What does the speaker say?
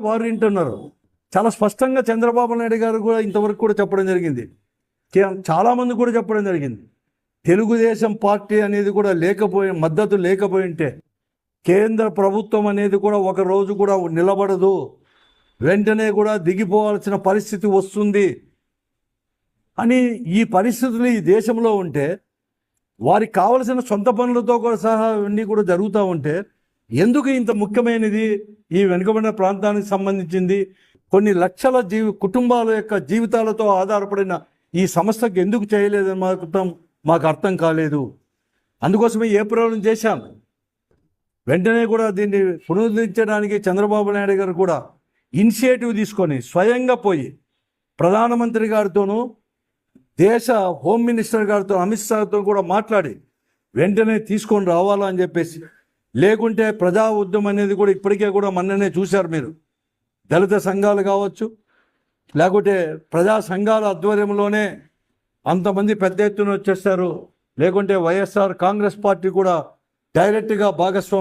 వారు వింటున్నారు. చాలా స్పష్టంగా చంద్రబాబు నాయుడు గారు కూడా ఇంతవరకు కూడా చెప్పడం జరిగింది, చాలామంది కూడా చెప్పడం జరిగింది. తెలుగుదేశం పార్టీ అనేది కూడా మద్దతు లేకపోయింటే కేంద్ర ప్రభుత్వం అనేది కూడా ఒక రోజు కూడా నిలబడదు, వెంటనే కూడా దిగిపోవాల్సిన పరిస్థితి వస్తుంది అని. ఈ పరిస్థితులు ఈ దేశంలో ఉంటే, వారికి కావలసిన సొంత పనులతో కూడా సహా ఇవన్నీ కూడా జరుగుతూ ఉంటే, ఎందుకు ఇంత ముఖ్యమైనది ఈ వెనుకబడిన ప్రాంతానికి సంబంధించింది కొన్ని లక్షల కుటుంబాల యొక్క జీవితాలతో ఆధారపడిన ఈ సంస్థకు ఎందుకు చేయలేదని మాకు అర్థం కాలేదు. అందుకోసమే ఏప్రిల్ చేశాం. వెంటనే కూడా దీన్ని పునరుద్ధరించడానికి చంద్రబాబు నాయుడు గారు కూడా ఇనిషియేటివ్ తీసుకొని స్వయంగా పోయి ప్రధానమంత్రి గారితోనూ దేశ హోమ్ మినిస్టర్ గారితో అమిత్ షాతో కూడా మాట్లాడి వెంటనే తీసుకొని రావాలని చెప్పేసి, లేకుంటే ప్రజా ఉద్యమం అనేది కూడా ఇప్పటికే కూడా మొన్ననే చూశారు మీరు. దళిత సంఘాలు కావచ్చు, లేకుంటే ప్రజా సంఘాల ఆధ్వర్యంలోనే అంతమంది పెద్ద ఎత్తున వచ్చేస్తారు, లేకుంటే వైఎస్ఆర్ కాంగ్రెస్ పార్టీ కూడా డైరెక్ట్గా భాగస్వామ్యం